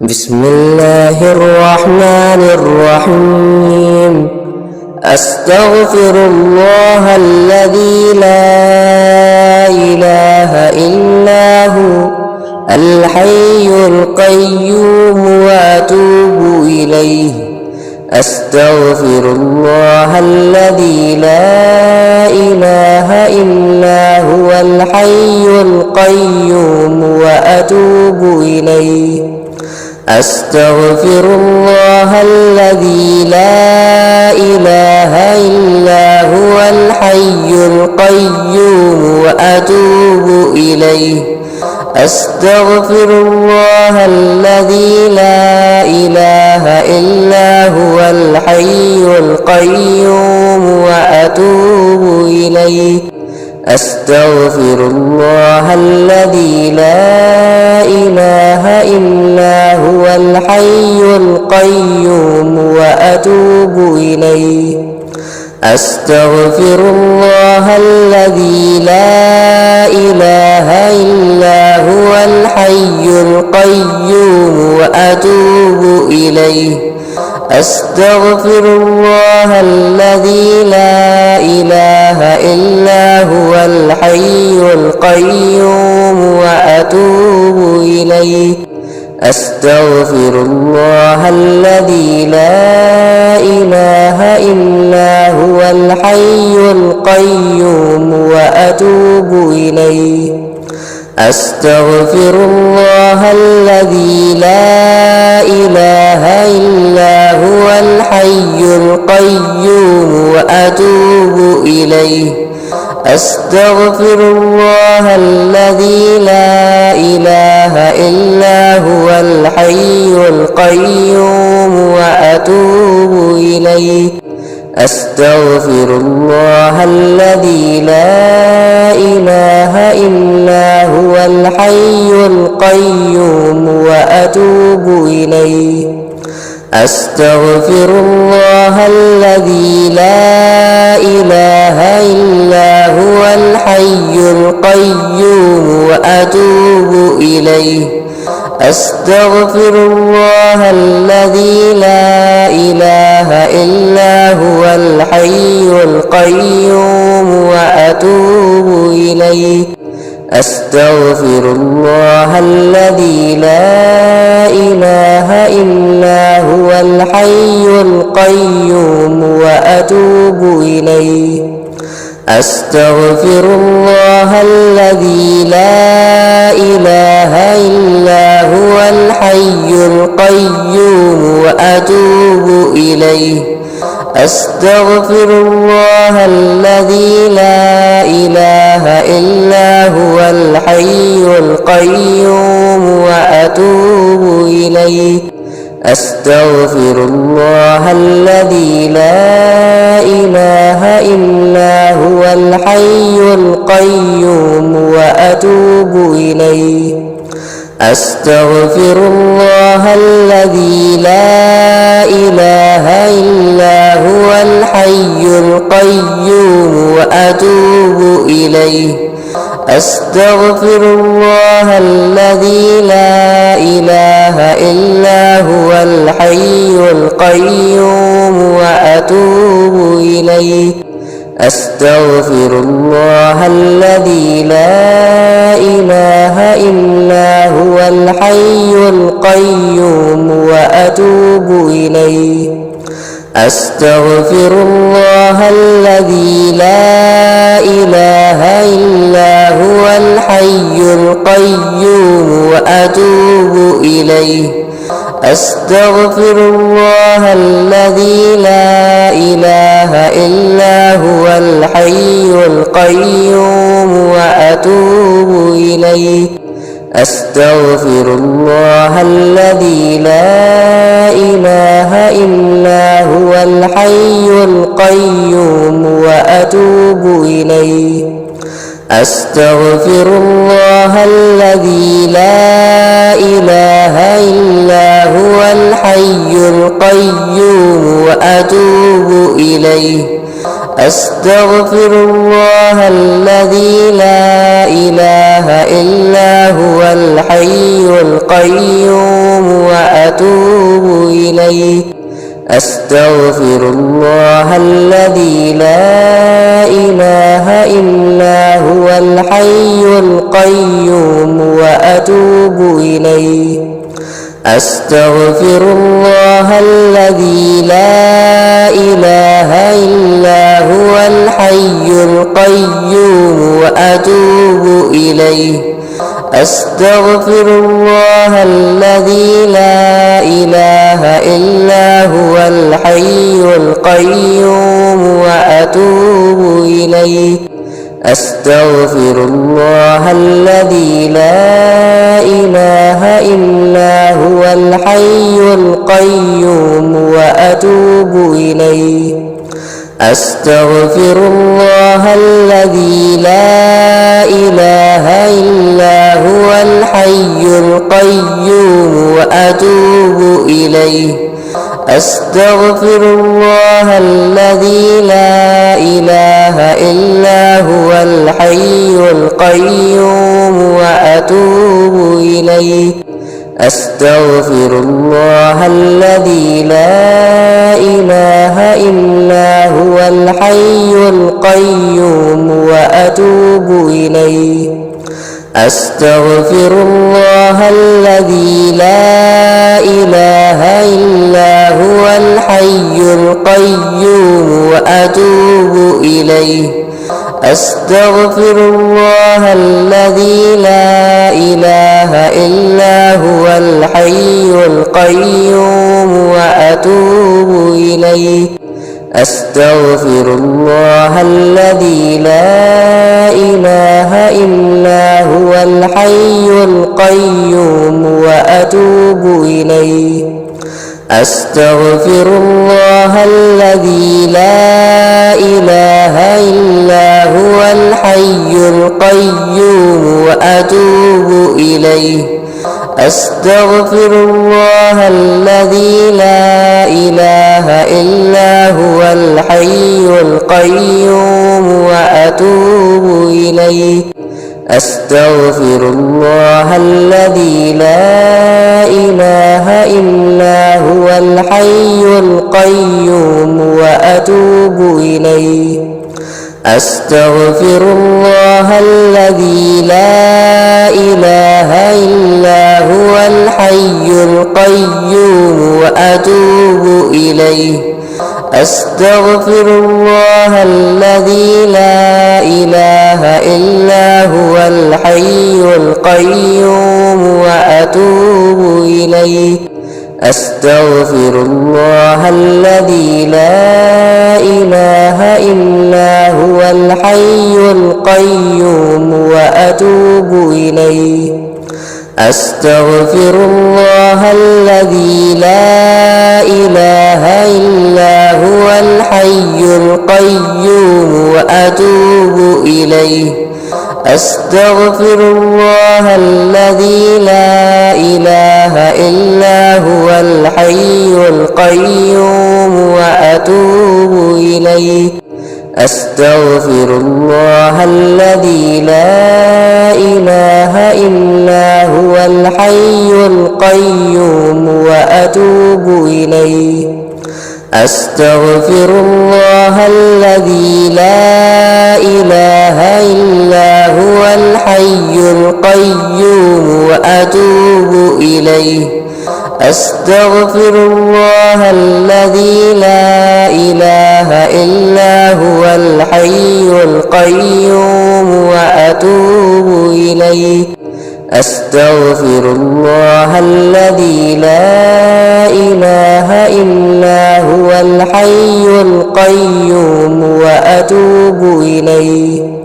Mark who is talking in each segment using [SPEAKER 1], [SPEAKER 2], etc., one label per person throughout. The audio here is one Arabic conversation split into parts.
[SPEAKER 1] بسم الله الرحمن الرحيم. أستغفر الله الذي لا إله إلا هو الحي القيوم وأتوب إليه. أستغفر الله الذي لا إله إلا هو الحي القيوم وأتوب إليه. أستغفر الله الذي لا إله إلا هو الحي القيوم وأتوب إليه. أستغفر الله الذي لا إله إلا هو الحي القيوم وأتوب إليه. أستغفر الله الذي لا إله إلا هو الحي القيوم وأتوب إليه. أستغفر الله الذي لا إله إلا هو الحي القيوم وأتوب إليه. أستغفر الله الذي لا إله إلا هو الحي القيوم وأتوب إليه. أستغفر الله الذي لا إله إلا هو الحي القيوم وأتوب إليه. أستغفر الله الذي لا إله إلا هو الحي القيوم وأتوب إليه. أستغفر الله الذي لا إله إلا هو الحي القيوم وأتوب إليه. أستغفر الله الذي لا إله إلا هو الحي القيوم وأتوب إليه. أستغفر الله الذي لا إله إلا هو الحي القيوم وأتوب إليه. أستغفر الله الذي لا إله إلا هو الحي القيوم وأتوب إليه. أستغفر الله الذي لا إله إلا هو الحي القيوم وأتوب إليه. أستغفر الله الذي لا إله إلا هو الحي القيوم وأتوب إليه. أستغفر الله الذي لا إله إلا هو الحي القيوم وأتوب إليه. أستغفر الله الذي لا إله إلا هو الحي القيوم وأتوب إليه. أستغفر الله الذي لا إله إلا هو الحي القيوم وأتوب إليه. أستغفر الله الذي لا إله إلا هو الحي القيوم وأتوب إليه. أستغفر الله الذي لا إله إلا هو الحي القيوم وأتوب إليه. أستغفر الله الذي لا إله إلا هو الحي القيوم وأتوب إليه. أستغفر الله الذي لا إله إلا هو الحي القيوم وأتوب إليه. أستغفر الله الذي لا إله إلا هو الحي القيوم وأتوب إليه. أستغفر الله الذي لا إله إلا هو الحي القيوم وأتوب إليه. أستغفر الله الذي لا إله إلا هو الحي القيوم وأتوب إليه أستغفر الله الذي لا إله إلا هو الحي القيوم وأتوب إليه أستغفر الله الذي لا إله إلا هو الحي القيوم وأتوب إليه أستغفر الله الذي لا إله إلا هو الحي القيوم وأتوب إليه أستغفر الله الذي لا إله إلا هو الحي القيوم وأتوب إليه أستغفر الله الذي لا إله إلا هو الحي القيوم وأتوب إليه أستغفر الله الذي لا إله إلا هو الحي القيوم وأتوب إليه أستغفر الله الذي لا إله إلا هو الحي القيوم وأتوب إليه أستغفر الله الذي لا إله إلا هو الحي القيوم وأتوب إليه أستغفر الله الذي لا إله إلا هو الحي القيوم وأتوب إليه أستغفر الله الذي لا إله إلا هو الحي القيوم وأتوب إليه أستغفر الله الذي لا إله إلا هو الحي القيوم وأتوب إليه أستغفر الله الذي لا إله إلا هو الحي القيوم وأتوب إليه أستغفر الله الذي لا إله إلا هو الحي القيوم وأتوب إليه أستغفر الله الذي لا إله إلا هو الحي القيوم وأتوب إليه أستغفر الله الذي لا إله إلا هو الحي القيوم وأتوب إليه أستغفر الله الذي لا إله إلا هو الحي القيوم وأتوب إليه أستغفر الله الذي لا إله إلا هو الحي القيوم وأتوب إليه أستغفر الله الذي لا إله إلا هو الحي القيوم وأتوب إليه أستغفر الله الذي لا إله إلا هو الحي القيوم وأتوب إليه أستغفر الله الذي لا إله إلا هو الحي القيوم وأتوب إليه أستغفر الله الذي لا إله إلا هو الحي القيوم وأتوب إليه أستغفر الله الذي لا إله إلا هو الحي القيوم وأتوب إليه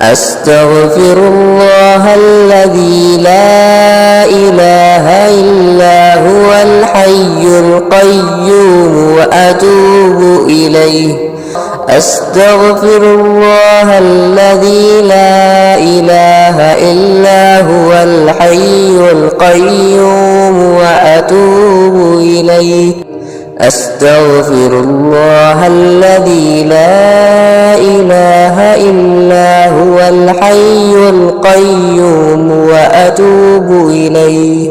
[SPEAKER 1] أستغفر الله الذي لا إله إلا هو الحي القيوم وأتوب إليه أستغفر الله الذي لا إله إلا هو الحي القيوم وأتوب إليه أستغفر الله الذي لا إله إلا هو الحي القيوم وأتوب إليه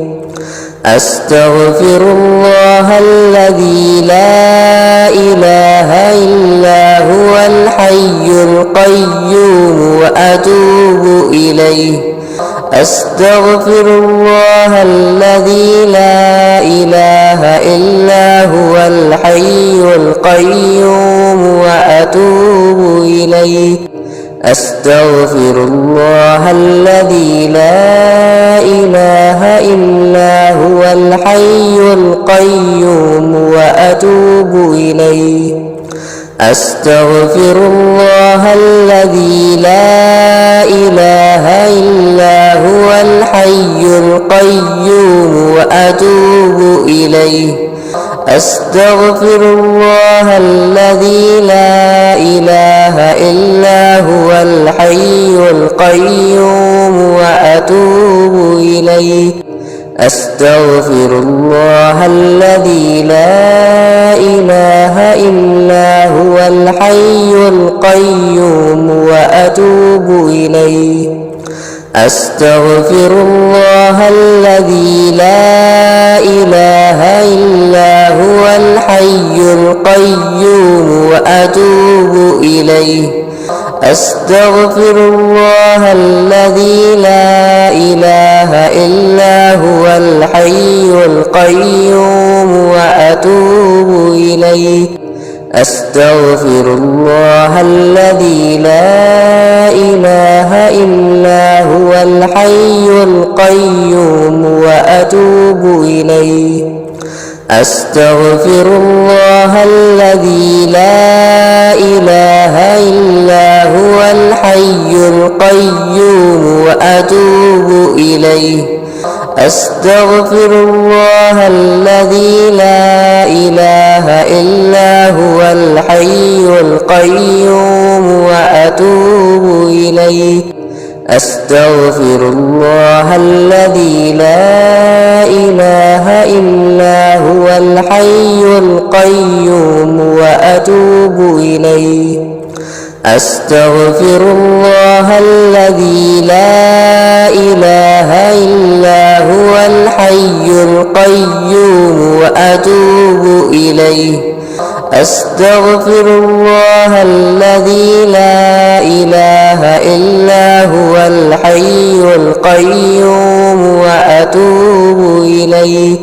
[SPEAKER 1] أستغفر الله الذي لا إله إلا هو الحي القيوم وأتوب إليه. أستغفر الله الذي لا إله إلا هو الحي القيوم وأتوب إليه. أستغفر الله الذي لا إله إلا هو الحي القيوم وأتوب إليه. أستغفر الله الذي لا إله إلا هو الحي القيوم وأتوب إليه. أستغفر الله الذي لا إله إلا هو الحي القيوم وأتوب إليه. أستغفر الله الذي لا إله إلا هو الحي القيوم وأتوب إليه. أستغفر الله الذي لا إله إلا هو الحي القيوم وأتوب إليه. أستغفر الله الذي لا إله إلا هو الحي القيوم وأتوب إليه. أستغفر الله الذي لا إله إلا هو الحي القيوم وأتوب إليه. أستغفر الله الذي لا إله إلا هو الحي القيوم وأتوب إليه. أستغفر الله الذي لا إله إلا هو الحي القيوم وأتوب إليه. أستغفر الله الذي لا إله إلا هو الحي القيوم وأتوب إليه. أستغفر الله الذي لا إله إلا هو الحي القيوم وأتوب إليه. أستغفر الله الذي لا إله إلا هو الحي القيوم وأتوب إليه.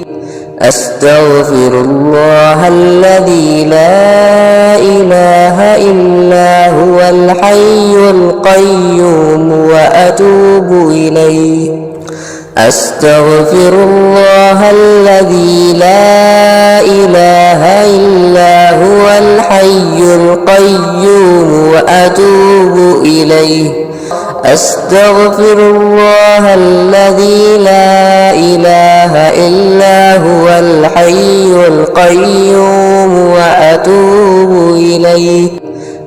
[SPEAKER 1] أستغفر الله الذي لا إله إلا هو الحي القيوم وأتوب إليه. أستغفر الله الذي لا إله إلا هو الحي القيوم وأتوب إليه. أستغفر الله الذي لا إله إلا هو الحي القيوم وأتوب إليه.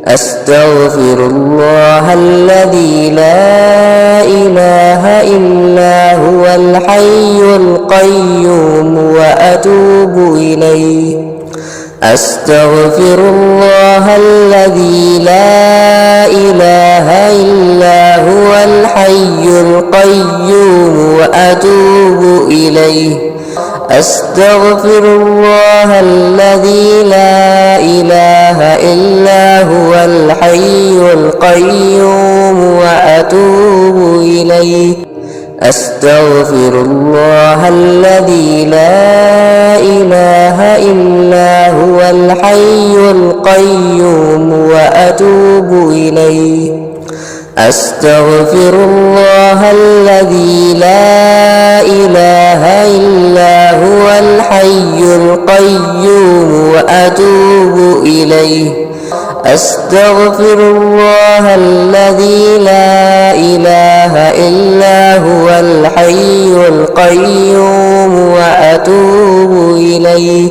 [SPEAKER 1] أستغفر الله الذي لا إله إلا هو الحي القيوم وأتوب إليه. أستغفر الله الذي لا إله إلا هو الحي القيوم وأتوب إليه. أستغفر الله الذي لا إله إلا هو الحي القيوم وأتوب إليه. أستغفر الله الذي لا إله إلا هو الحي القيوم وأتوب إليه. أستغفر الله الذي لا إله إلا هو الحي القيوم وأتوب إليه. أستغفر الله الذي لا إله إلا هو الحي القيوم وأتوب إليه.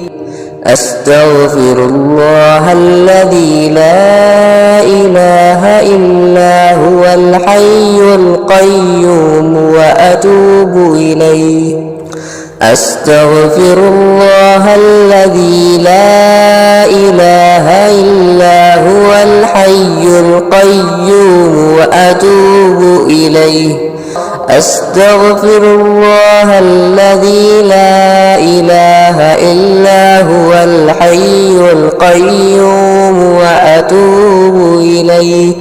[SPEAKER 1] أستغفر الله الذي لا إله إلا هو الحي القيوم وأتوب إليه. أستغفر الله الذي لا إله إلا هو الحي القيوم وأتوب إليه. أستغفر الله الذي لا إله إلا هو الحي القيوم وأتوب إليه.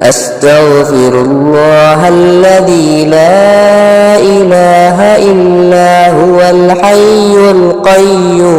[SPEAKER 1] أستغفر الله الذي لا إله إلا هو الحي القيوم